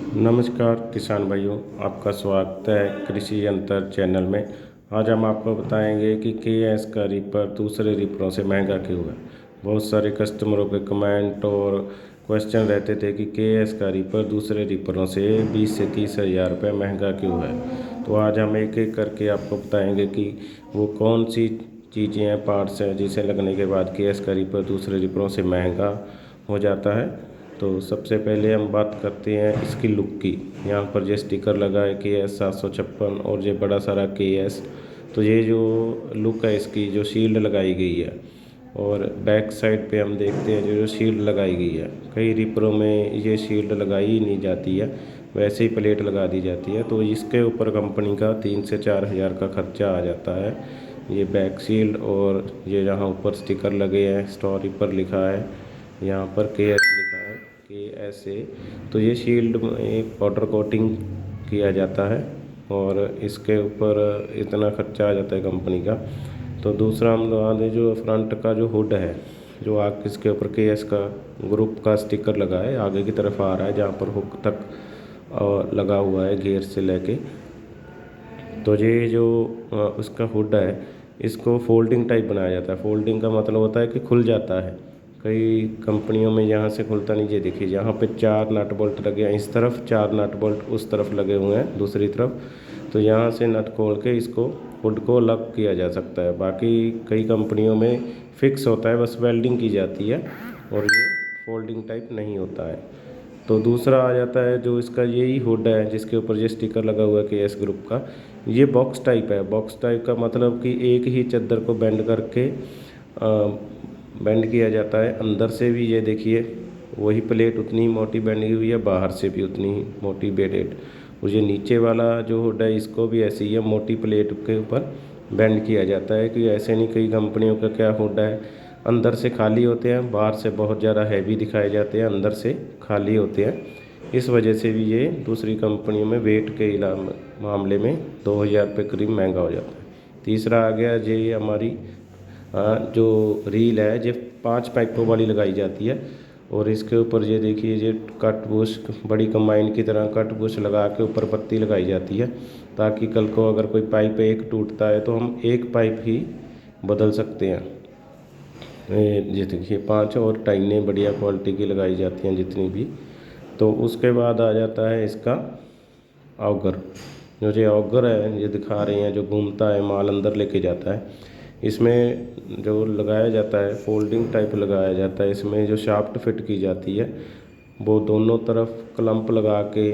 नमस्कार किसान भाइयों, आपका स्वागत है कृषि अंतर चैनल में। आज हम आपको बताएंगे कि केएस का रीपर दूसरे रीपरों से महंगा क्यों है। बहुत सारे कस्टमरों के कमेंट और क्वेश्चन रहते थे कि केएस का रीपर दूसरे रीपरों से 20 से 30 हज़ार रुपये महंगा क्यों है। तो आज हम एक एक करके आपको बताएंगे कि वो कौन सी चीज़ें हैं, पार्ट्स हैं, जिसे लगने के बाद केएस का रीपर दूसरे रीपरों से महंगा हो जाता है। तो सबसे पहले हम बात करते हैं इसकी लुक की। यहाँ पर जो स्टिकर लगा है KS 756 और ये बड़ा सारा KS, तो ये जो लुक है इसकी, जो शील्ड लगाई गई है, और बैक साइड पे हम देखते हैं जो शील्ड लगाई गई है। कई रिपरों में ये शील्ड लगाई ही नहीं जाती है, वैसे ही प्लेट लगा दी जाती है। तो इसके ऊपर कंपनी का 3 से 4 हज़ार का खर्चा आ जाता है। ये बैक शील्ड और ये जहाँ ऊपर स्टिकर लगे हैं, स्टोरी पर लिखा है, यहाँ पर KS लिखा है, KSA। तो ये शील्ड में पाउडर कोटिंग किया जाता है और इसके ऊपर इतना खर्चा आ जाता है कंपनी का। तो दूसरा हम लगा दें जो फ्रंट का जो हुड है, जो आगे इसके ऊपर KS का ग्रुप का स्टिकर लगा है, आगे की तरफ आ रहा है, जहाँ पर हुक तक लगा हुआ है गियर से लेके। तो ये जो उसका हुड है, इसको फोल्डिंग टाइप बनाया जाता है। फोल्डिंग का मतलब होता है कि खुल जाता है। कई कंपनियों में यहाँ से खुलता नहीं। ये देखिए, यहाँ पे 4 नट बोल्ट लगे हैं, इस तरफ 4 नट बोल्ट उस तरफ लगे हुए हैं दूसरी तरफ। तो यहाँ से नट खोल के इसको हुड को लॉक किया जा सकता है। बाकी कई कंपनियों में फिक्स होता है, बस वेल्डिंग की जाती है और ये फोल्डिंग टाइप नहीं होता है। तो दूसरा आ जाता है जो इसका यही हुड है, जिसके ऊपर ये स्टिकर लगा हुआ है KS ग्रुप का। ये बॉक्स टाइप है। बॉक्स टाइप का मतलब कि एक ही चादर को बेंड करके बेंड किया जाता है। अंदर से भी ये देखिए, वही प्लेट उतनी ही मोटी बनी हुई है, बाहर से भी उतनी ही मोटी बेडेड। और ये नीचे वाला जो हुड है, इसको भी ऐसे ही है, मोटी प्लेट के ऊपर बेंड किया जाता है। कि ऐसे नहीं, कई कंपनियों का क्या हुड है, अंदर से खाली होते हैं, बाहर से बहुत ज़्यादा हैवी दिखाए जाते हैं, अंदर से खाली होते हैं। इस वजह से भी ये दूसरी कंपनियों में वेट के मामले में 2000 रुपये करीब महंगा हो जाता है। तीसरा आ गया ये हमारी जो रील है, ये 5 पाइपों वाली लगाई जाती है। और इसके ऊपर ये देखिए, ये कट बुश, बड़ी कंबाइन की तरह कट बुश लगा के ऊपर पत्ती लगाई जाती है, ताकि कल को अगर कोई पाइप एक टूटता है तो हम एक पाइप ही बदल सकते हैं। ये देखिए, 5 और टाइनें बढ़िया क्वालिटी की लगाई जाती हैं जितनी भी। तो उसके बाद आ जाता है इसका ऑगर। जो ये ऑगर है, ये दिखा रहे हैं, जो घूमता है, माल अंदर लेके जाता है। इसमें जो लगाया जाता है, फोल्डिंग टाइप लगाया जाता है। इसमें जो शाफ्ट फिट की जाती है, वो दोनों तरफ क्लम्प लगा के,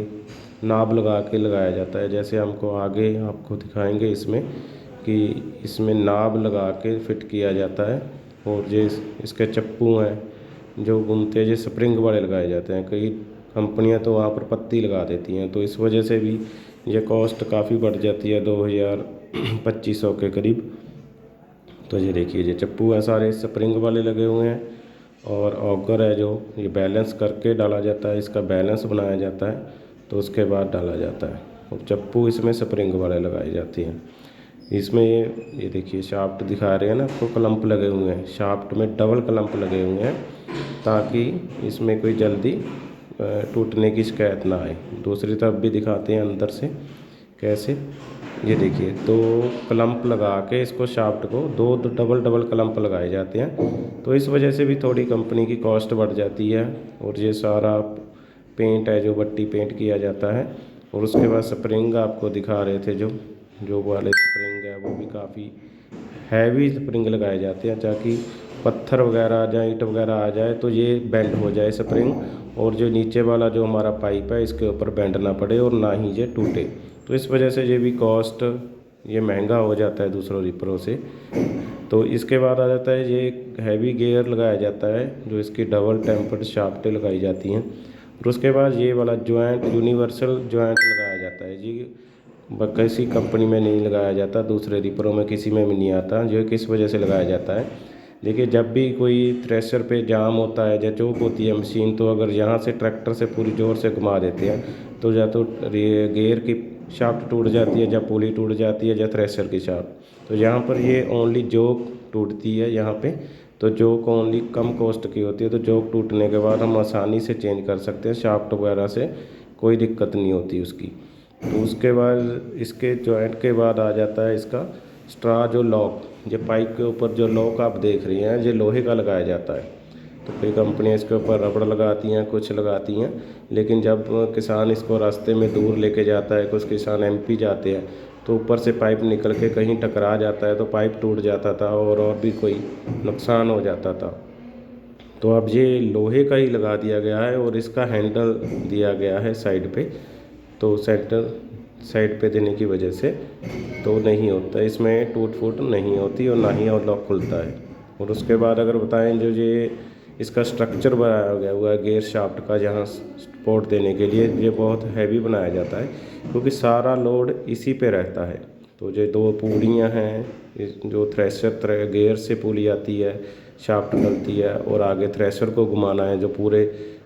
नाब लगा के लगाया जाता है। जैसे हमको आगे आपको दिखाएंगे इसमें, कि इसमें नाब लगा के फिट किया जाता है। और ये इसके चप्पू हैं जो घूमते हैं, ये स्प्रिंग वाले लगाए जाते हैं। कई कंपनियां तो वहाँ पर पत्ती लगा देती हैं, तो इस वजह से भी ये कॉस्ट काफ़ी बढ़ जाती है, 2000-2500 के करीब। तो ये देखिए, ये चप्पू है, सारे स्प्रिंग वाले लगे हुए हैं। और ऑगर है, जो ये बैलेंस करके डाला जाता है, इसका बैलेंस बनाया जाता है, तो उसके बाद डाला जाता है। और चप्पू इसमें स्प्रिंग वाले लगाए जाते हैं। इसमें ये देखिए, शाफ्ट दिखा रहे हैं ना आपको, क्लम्प लगे हुए हैं। शाफ्ट में डबल क्लम्प लगे हुए हैं, ताकि इसमें कोई जल्दी टूटने की शिकायत ना आए। दूसरी तरफ भी दिखाते हैं अंदर से कैसे। ये देखिए, 2 क्लम्प लगा के इसको, शाफ्ट को 2 डबल डबल क्लम्प लगाए जाते हैं। तो इस वजह से भी थोड़ी कंपनी की कॉस्ट बढ़ जाती है। और ये सारा पेंट है जो बट्टी पेंट किया जाता है। और उसके बाद स्प्रिंग आपको दिखा रहे थे, जो वाले स्प्रिंग है, वो भी काफ़ी हैवी स्प्रिंग लगाए जाते हैं, ताकि पत्थर वगैरह आ जाए, ईंट वगैरह आ जाए तो ये बेंड हो जाए स्प्रिंग। और जो नीचे वाला जो हमारा पाइप है, इसके ऊपर बेंड ना पड़े और ना ही ये टूटे। तो इस वजह से ये भी कॉस्ट, ये महंगा हो जाता है दूसरों रिपरों से। तो इसके बाद आ जाता है, ये हैवी गियर लगाया जाता है, जो इसकी डबल टेम्पर्ड शाफ्टें लगाई जाती हैं। और उसके बाद ये वाला जॉइंट, यूनिवर्सल जॉइंट लगाया जाता है जी। किसी कंपनी में नहीं लगाया जाता, दूसरे रिपरों में किसी में भी नहीं आता। जो किस वजह से लगाया जाता है, देखिए, जब भी कोई थ्रेशर पे जाम होता है या चौक होती है मशीन, तो अगर यहाँ से ट्रैक्टर से पूरी ज़ोर से घुमा देते हैं, तो या तो गियर की शाफ्ट टूट जाती है, या पुली टूट जाती है, या थ्रेशर की शाफ्ट। तो यहाँ पर ये ओनली जोक टूटती है यहाँ पे। तो जोक ओनली कम कॉस्ट की होती है, तो जोक टूटने के बाद हम आसानी से चेंज कर सकते हैं शाफ्ट वगैरह से। कोई दिक्कत नहीं होती उसकी। तो उसके बाद इसके जॉइंट के बाद आ जाता है इसका स्ट्रा जो लॉक, जो पाइप के ऊपर जो लॉक आप देख रही हैं, ये लोहे का लगाया जाता है। तो कई कंपनियां इसके ऊपर रबड़ लगाती हैं, कुछ लगाती हैं, लेकिन जब किसान इसको रास्ते में दूर लेके जाता है, कुछ किसान एमपी जाते हैं, तो ऊपर से पाइप निकल के कहीं टकरा जाता है तो पाइप टूट जाता था और भी कोई नुकसान हो जाता था। तो अब ये लोहे का ही लगा दिया गया है और इसका हैंडल दिया गया है साइड पे, तो सेंटर साइड पे देने की वजह से तो नहीं होता, इसमें टूट फूट नहीं होती और ना ही और लॉक खुलता है। और उसके बाद अगर बताएं जो ये इसका स्ट्रक्चर बनाया गया हुआ है गियर शाफ्ट का, जहाँ सपोर्ट देने के लिए ये बहुत हैवी बनाया जाता है क्योंकि सारा लोड इसी पे रहता है। तो ये दो पुलियाँ हैं, जो थ्रेशर गियर से पुली आती है, शाफ्ट डलती है और आगे थ्रेशर को घुमाना है, जो पूरे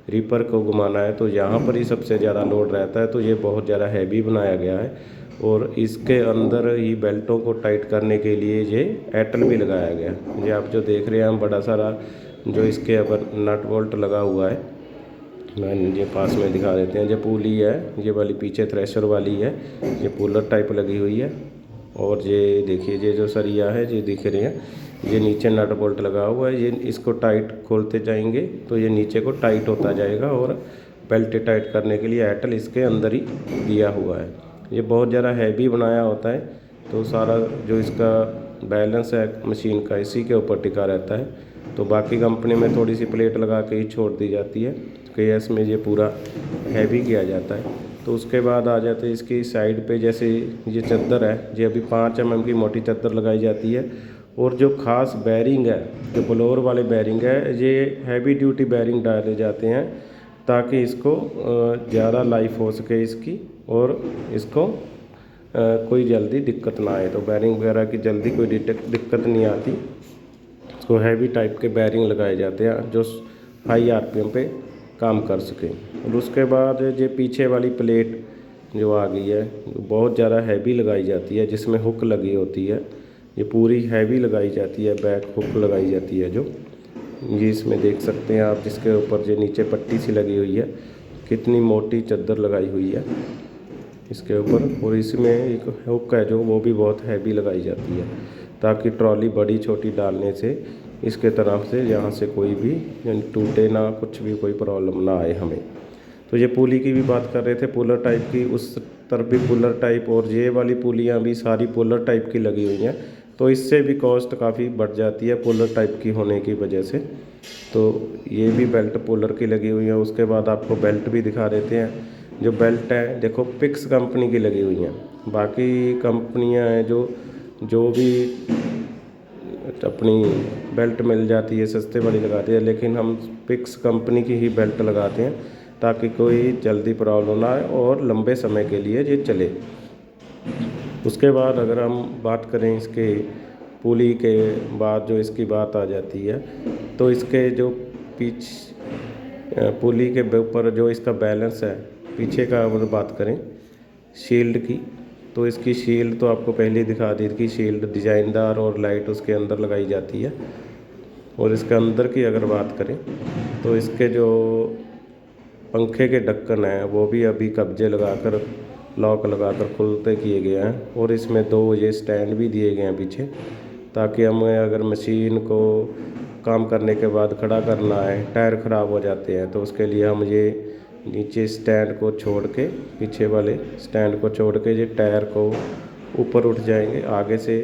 रीपर को घुमाना है, तो यहाँ पर ही सबसे ज़्यादा लोड रहता है। तो ये बहुत ज़्यादा हैवी बनाया गया है और इसके अंदर ही बेल्टों को टाइट करने के लिए ये एटल भी लगाया गया है। ये आप जो देख रहे हैं हम बड़ा सारा जो इसके अगर नट बोल्ट लगा हुआ है, मैं ये पास में दिखा देते हैं। ये पुली है, ये वाली पीछे थ्रेशर वाली है, ये पुलर टाइप लगी हुई है। और ये देखिए ये जो सरिया है ये दिख रहे हैं, ये नीचे नट बोल्ट लगा हुआ है। ये इसको टाइट खोलते जाएंगे तो ये नीचे को टाइट होता जाएगा और बेल्ट टाइट करने के लिए एटल इसके अंदर ही दिया हुआ है। ये बहुत ज़्यादा हैवी बनाया होता है, तो सारा जो इसका बैलेंस है मशीन का इसी के ऊपर टिका रहता है। तो बाकी कंपनी में थोड़ी सी प्लेट लगा के ही छोड़ दी जाती है, केएस में ये पूरा हैवी किया जाता है। तो उसके बाद आ जाते हैं इसकी साइड पे, जैसे ये चद्दर है, ये अभी 5 mm की मोटी चद्दर लगाई जाती है। और जो ख़ास बैरिंग है, जो ब्लोअर वाले बैरिंग है, ये हैवी ड्यूटी बैरिंग डाले जाते हैं ताकि इसको ज़्यादा लाइफ हो सके इसकी और इसको कोई जल्दी दिक्कत ना आए। तो बैरिंग वगैरह की जल्दी कोई दिक्कत नहीं आती, इसको हैवी टाइप के बैरिंग लगाए जाते हैं जो हाई आरपीएम पे काम कर सकें। और उसके बाद ये पीछे वाली प्लेट जो आ गई है, बहुत ज़्यादा हैवी लगाई जाती है, जिसमें हुक लगी होती है, ये पूरी हैवी लगाई जाती है, बैक हुक लगाई जाती है जो ये इसमें देख सकते हैं आप, जिसके ऊपर जो नीचे पट्टी सी लगी हुई है, कितनी मोटी चद्दर लगाई हुई है इसके ऊपर। और इसमें एक हुक है जो वो भी बहुत हैवी लगाई जाती है ताकि ट्रॉली बड़ी छोटी डालने से इसके तरफ से यहाँ से कोई भी टूटे ना, कुछ भी कोई प्रॉब्लम ना आए हमें। तो ये पुली की भी बात कर रहे थे, पुलर टाइप की, उस तरफ भी पुलर टाइप और ये वाली पुलियाँ भी सारी पुलर टाइप की लगी हुई हैं। तो इससे भी कॉस्ट काफ़ी बढ़ जाती है पुलर टाइप की होने की वजह से। तो ये भी बेल्ट पुलर की लगी हुई है। उसके बाद आपको बेल्ट भी दिखा देते हैं। जो बेल्ट है देखो पिक्स कंपनी की लगी हुई हैं, बाकी कंपनियां हैं जो भी अपनी बेल्ट मिल जाती है सस्ते वाली लगाती है, लेकिन हम पिक्स कंपनी की ही बेल्ट लगाते हैं ताकि कोई जल्दी प्रॉब्लम ना आए और लंबे समय के लिए ये चले। उसके बाद अगर हम बात करें इसके पुली के बाद जो इसकी बात आ जाती है, तो इसके जो पुली के ऊपर जो इसका बैलेंस है पीछे का, अगर बात करें शील्ड की, तो इसकी शील्ड तो आपको पहले दिखा दी थी, शील्ड डिज़ाइनदार और लाइट उसके अंदर लगाई जाती है। और इसके अंदर की अगर बात करें तो इसके जो पंखे के ढक्कन हैं वो भी अभी कब्जे लगाकर लॉक लगाकर खुलते किए गए हैं। और इसमें 2 ये स्टैंड भी दिए गए हैं पीछे, ताकि हमें अगर मशीन को काम करने के बाद खड़ा करना है, टायर ख़राब हो जाते हैं, तो उसके लिए हम ये नीचे स्टैंड को छोड़ के, पीछे वाले स्टैंड को छोड़ के ये टायर को ऊपर उठ जाएंगे, आगे से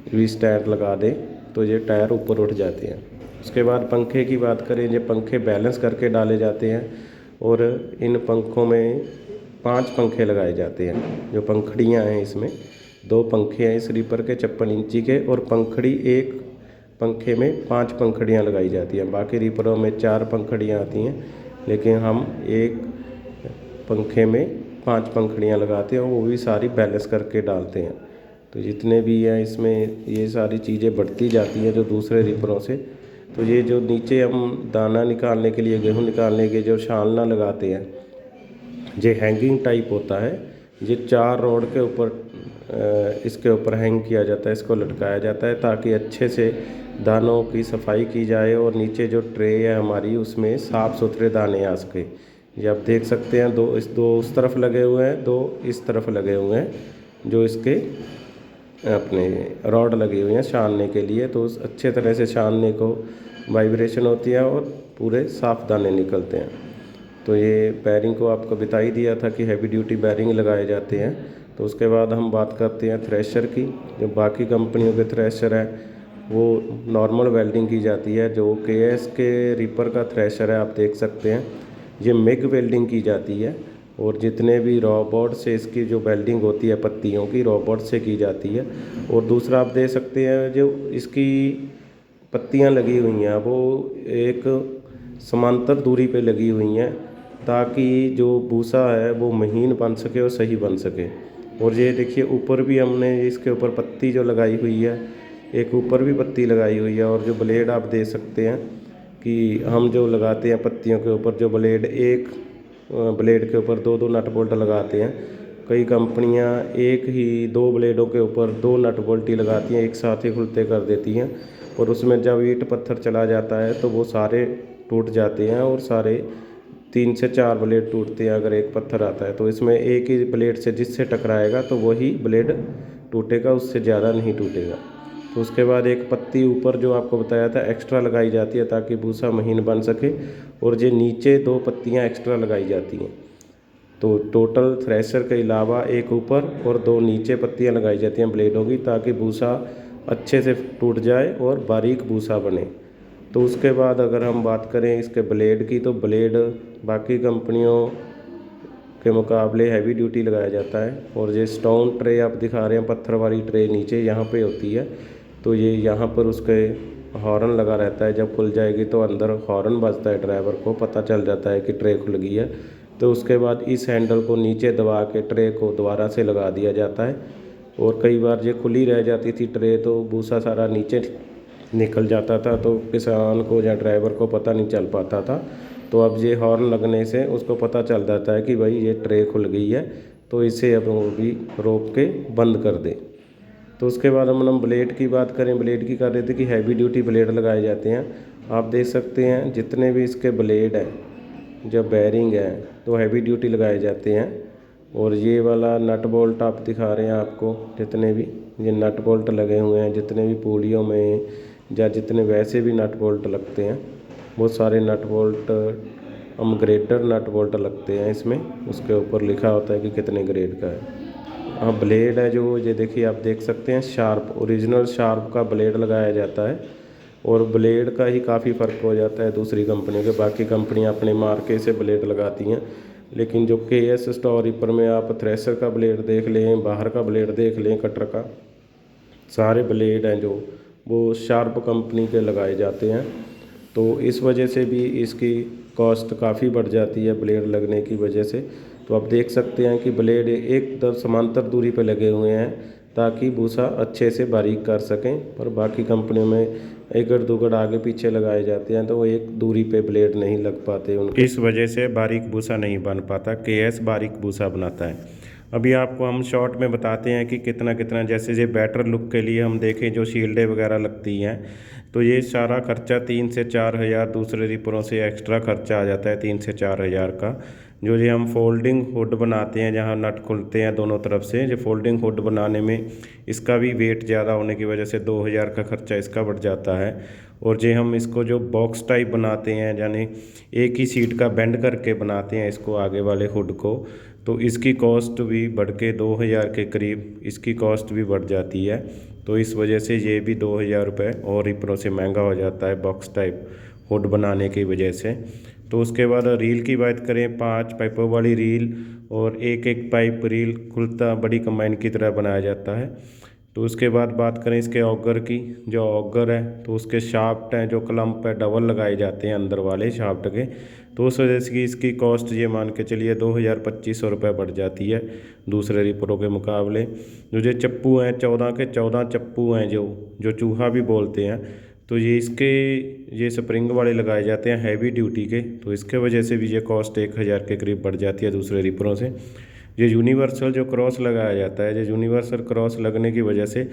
भी स्टैंड लगा दें तो ये टायर ऊपर उठ जाते हैं। उसके बाद पंखे की बात करें, ये पंखे बैलेंस करके डाले जाते हैं और इन पंखों में 5 पंखे लगाए जाते हैं। जो पंखड़ियाँ हैं इसमें 2 पंखे हैं इस रीपर के 56 इंची के, और पंखड़ी एक पंखे में 5 पंखड़ियाँ लगाई जाती हैं। बाकी रीपरों में 4 पंखड़ियाँ आती हैं, लेकिन हम एक पंखे में 5 पंखड़ियाँ लगाते हैं और वो भी सारी बैलेंस करके डालते हैं। तो जितने भी हैं इसमें ये सारी चीज़ें बढ़ती जाती हैं जो दूसरे रीपरों से। तो ये जो नीचे हम दाना निकालने के लिए, गेहूँ निकालने के जो छालना लगाते हैं, ये हैंगिंग टाइप होता है, ये 4 रोड के ऊपर इसके ऊपर हैंग किया जाता है, इसको लटकाया जाता है ताकि अच्छे से दानों की सफाई की जाए और नीचे जो ट्रे है हमारी उसमें साफ़ सुथरे दाने आ सके। ये आप देख सकते हैं, दो उस तरफ लगे हुए हैं, दो इस तरफ लगे हुए हैं, जो इसके अपने रॉड लगी हुई हैं छानने के लिए। तो उस अच्छे तरह से छानने को वाइब्रेशन होती है और पूरे साफ दाने निकलते हैं। तो ये बैरिंग को आपको बता ही दिया था कि हैवी ड्यूटी बैरिंग लगाए जाते हैं। तो उसके बाद हम बात करते हैं थ्रेशर की। जो बाकी कंपनियों के थ्रेशर है वो नॉर्मल वेल्डिंग की जाती है। जो केएस के रीपर का थ्रेशर है आप देख सकते हैं, ये मिग वेल्डिंग की जाती है। और जितने भी रोबोट से इसकी जो वेल्डिंग होती है पत्तियों की, रोबोट से की जाती है। और दूसरा आप देख सकते हैं, जो इसकी पत्तियां लगी हुई हैं वो एक समांतर दूरी पे लगी हुई हैं, ताकि जो भूसा है वो महीन बन सके और सही बन सके। और ये देखिए ऊपर भी हमने इसके ऊपर पत्ती जो लगाई हुई है, एक ऊपर भी पत्ती लगाई हुई है। और जो ब्लेड आप देख सकते हैं कि हम जो लगाते हैं पत्तियों के ऊपर जो ब्लेड, एक ब्लेड के ऊपर दो दो नट बोल्ट लगाते हैं। कई कंपनियां एक ही दो ब्लेडों के ऊपर दो नट बोल्ट ही लगाती हैं, एक साथ ही खुलते कर देती हैं। और उसमें जब ईंट पत्थर चला जाता है तो वो सारे टूट जाते हैं और सारे 3 से 4 ब्लेड टूटते हैं अगर एक पत्थर आता है। तो इसमें एक ही ब्लेड से जिससे टकराएगा तो वही ब्लेड टूटेगा, उससे ज़्यादा नहीं टूटेगा। तो उसके बाद एक पत्ती ऊपर जो आपको बताया था एक्स्ट्रा लगाई जाती है ताकि भूसा महीन बन सके। और ये नीचे 2 पत्तियां एक्स्ट्रा लगाई जाती हैं। तो टोटल थ्रेशर के अलावा एक ऊपर और 2 नीचे पत्तियां लगाई जाती हैं ब्लेडों की, ताकि भूसा अच्छे से टूट जाए और बारीक भूसा बने। तो उसके बाद अगर हम बात करें इसके ब्लेड की, तो ब्लेड बाकी कंपनियों के मुकाबले हैवी ड्यूटी लगाया जाता है। और ये स्टोन ट्रे आप दिखा रहे हैं, पत्थर वाली ट्रे नीचे यहाँ पे होती है। तो ये यहाँ पर उसके हॉर्न लगा रहता है, जब खुल जाएगी तो अंदर हॉर्न बजता है, ड्राइवर को पता चल जाता है कि ट्रे खुल गई है। तो उसके बाद इस हैंडल को नीचे दबा के ट्रे को दोबारा से लगा दिया जाता है। और कई बार ये खुली रह जाती थी ट्रे, तो भूसा सारा नीचे निकल जाता था, तो किसान को या ड्राइवर को पता नहीं चल पाता था। तो अब ये हॉर्न लगने से उसको पता चल जाता है कि भाई ये ट्रे खुल गई है, तो इसे अब वो भी रोक के बंद कर दे। तो उसके बाद हम ब्लेड की बात करें, ब्लेड की कर रहे थे कि हैवी ड्यूटी ब्लेड लगाए जाते हैं। आप देख सकते हैं जितने भी इसके ब्लेड हैं, जो बैरिंग है, तो हैवी ड्यूटी लगाए जाते हैं। और ये वाला नट बोल्ट आप दिखा रहे हैं आपको, जितने भी ये नट बोल्ट लगे हुए हैं, जितने भी पुलियों में या जितने वैसे भी नट बोल्ट लगते हैं, बहुत सारे नट बोल्ट हम ग्रेडर नट बोल्ट लगते हैं इसमें। उसके ऊपर लिखा होता है कि कितने ग्रेड का है। हाँ, ब्लेड है जो ये देखिए आप देख सकते हैं, शार्प ओरिजिनल शार्प का ब्लेड लगाया जाता है। और ब्लेड का ही काफ़ी फ़र्क हो जाता है दूसरी कंपनियों के। बाकी कंपनियां अपने मार्के से ब्लेड लगाती हैं, लेकिन जो केएस स्टोर रीपर में आप थ्रेशर का ब्लेड देख लें, बाहर का ब्लेड देख लें, कटर का, सारे ब्लेड हैं जो वो शार्प कंपनी के लगाए जाते हैं। तो इस वजह से भी इसकी कॉस्ट काफ़ी बढ़ जाती है ब्लेड लगने की वजह से। तो आप देख सकते हैं कि ब्लेड एक समांतर दूरी पर लगे हुए हैं ताकि भूसा अच्छे से बारीक कर सकें। पर बाकी कंपनियों में एकड़ दुगड़ आगे पीछे लगाए जाते हैं, तो वो एक दूरी पे ब्लेड नहीं लग पाते उनके, इस वजह से बारीक भूसा नहीं बन पाता। केएस बारीक भूसा बनाता है। अभी आपको हम शॉर्ट में बताते हैं कि कितना कितना, जैसे ये बेटर लुक के लिए हम देखें जो शील्डें वगैरह लगती हैं, तो ये सारा खर्चा 3 से 4 हज़ार दूसरे रिपरों से एक्स्ट्रा खर्चा आ जाता है, 3 से 4 हज़ार का। जो ये हम फोल्डिंग हुड बनाते हैं, जहाँ नट खुलते हैं दोनों तरफ से, जो फोल्डिंग हुड बनाने में इसका भी वेट ज़्यादा होने की वजह से 2000 का खर्चा इसका बढ़ जाता है। और जो हम इसको जो बॉक्स टाइप बनाते हैं, यानी एक ही सीट का बेंड करके बनाते हैं इसको आगे वाले हुड को, तो इसकी कॉस्ट भी बढ़ के 2000 के करीब इसकी कॉस्ट भी बढ़ जाती है। तो इस वजह से ये भी 2000 रुपये और रिपरों से महंगा हो जाता है बॉक्स टाइप हुड बनाने की वजह से। तो उसके बाद रील की बात करें, 5 पाइपों वाली रील और एक एक पाइप रील खुलता बड़ी कंबाइन की तरह बनाया जाता है। तो उसके बाद बात करें इसके ऑगर की, जो ऑगर है तो उसके शाफ्ट हैं, जो क्लम्प है डबल लगाए जाते हैं अंदर वाले शाफ्ट के। तो उस वजह से इसकी कॉस्ट ये मान के चलिए 2200 रुपये बढ़ जाती है दूसरे रिपरों के मुकाबले। जो चप्पू हैं 14 के 14 चप्पू हैं, जो चूहा भी बोलते हैं, तो ये स्प्रिंग वाले लगाए जाते हैं हैवी ड्यूटी के। तो इसके वजह से भी ये कॉस्ट 1000 के करीब बढ़ जाती है दूसरे रिपरों से। ये यूनिवर्सल जो क्रॉस लगाया जाता है, जो यूनिवर्सल क्रॉस लगने की वजह से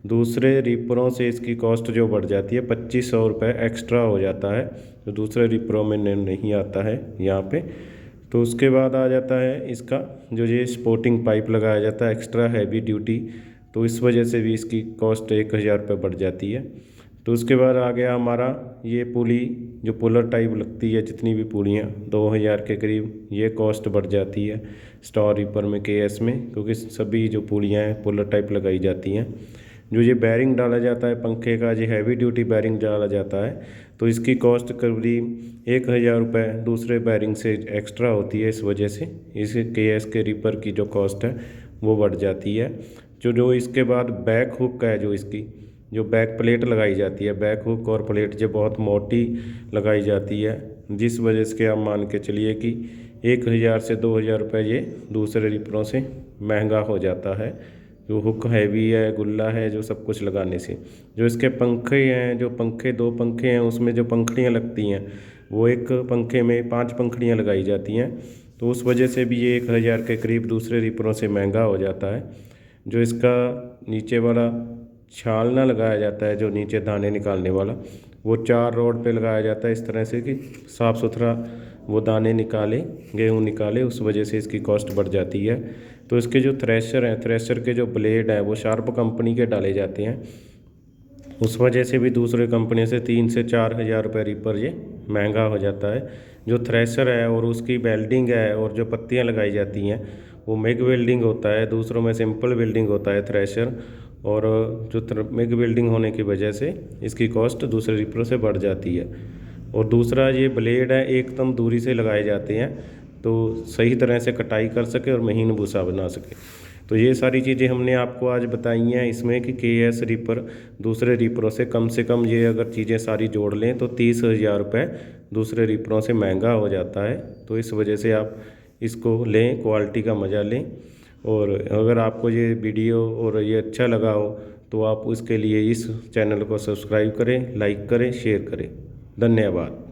दूसरे रिपरों से इसकी कॉस्ट जो बढ़ जाती है 2500 रुपये एक्स्ट्रा हो जाता है, जो दूसरे रिपरों में नहीं आता है यहाँ पे। तो उसके बाद आ जाता है इसका जो ये स्पोर्टिंग पाइप लगाया जाता है एक्स्ट्रा हैवी ड्यूटी, तो इस वजह से भी इसकी कॉस्ट 1000 रुपये बढ़ जाती है। तो उसके बाद आ गया हमारा ये पुली जो पुलर टाइप लगती है, जितनी भी पुलियाँ 2000 के करीब ये कॉस्ट बढ़ जाती है स्टार रीपर में केएस में, क्योंकि सभी जो पुलियाँ हैं पुलर टाइप लगाई जाती हैं। जो ये बैरिंग डाला जाता है पंखे का, ये हैवी ड्यूटी बैरिंग डाला जाता है, तो इसकी कॉस्ट करीब 1000 रुपये दूसरे बैरिंग से एक्स्ट्रा होती है। इस वजह से इस केएस के रीपर की जो कॉस्ट है वो बढ़ जाती है। जो इसके बाद बैक हुक है, जो इसकी जो बैक प्लेट लगाई जाती है, बैक हुक और प्लेट जो बहुत मोटी लगाई जाती है, जिस वजह से आप मान के चलिए कि 1000 से 2000 रुपये ये दूसरे रिपरों से महंगा हो जाता है। जो हुक हैवी है, गुल्ला है, जो सब कुछ लगाने से। जो इसके पंखे हैं, जो पंखे 2 पंखे हैं उसमें जो पंखड़ियाँ लगती हैं वो एक पंखे में 5 पंखड़ियाँ लगाई जाती हैं, तो उस वजह से भी ये 1000 के करीब दूसरे रिपरों से महंगा हो जाता है। जो इसका नीचे वाला छालना लगाया जाता है, जो नीचे दाने निकालने वाला, वो 4 रोड पे लगाया जाता है इस तरह से कि साफ़ सुथरा वो दाने निकाले, गेहूँ निकाले, उस वजह से इसकी कॉस्ट बढ़ जाती है। तो इसके जो थ्रेशर हैं, थ्रेशर के जो ब्लेड हैं वो शार्प कंपनी के डाले जाते हैं, उस वजह से भी दूसरे कंपनी से 3 से 4000 रुपये रीपर ये महंगा हो जाता है। जो थ्रेशर है और उसकी वेल्डिंग है और जो पत्तियाँ लगाई जाती हैं वो मिग वेल्डिंग होता है, दूसरों में सिंपल वेल्डिंग होता है थ्रेशर, और जो मिग वेल्डिंग होने की वजह से इसकी कॉस्ट दूसरे रीपरों से बढ़ जाती है। और दूसरा ये ब्लेड है एकदम दूरी से लगाए जाते हैं तो सही तरह से कटाई कर सके और महीन भूसा बना सके। तो ये सारी चीज़ें हमने आपको आज बताई हैं इसमें कि केएस रीपर दूसरे रीपरों से कम ये अगर चीज़ें सारी जोड़ लें तो 30,000 रुपये दूसरे रीपरों से महंगा हो जाता है। तो इस वजह से आप इसको लें, क्वालिटी का मज़ा लें। और अगर आपको ये वीडियो और ये अच्छा लगा हो तो आप उसके लिए इस चैनल को सब्सक्राइब करें, लाइक करें, शेयर करें। धन्यवाद।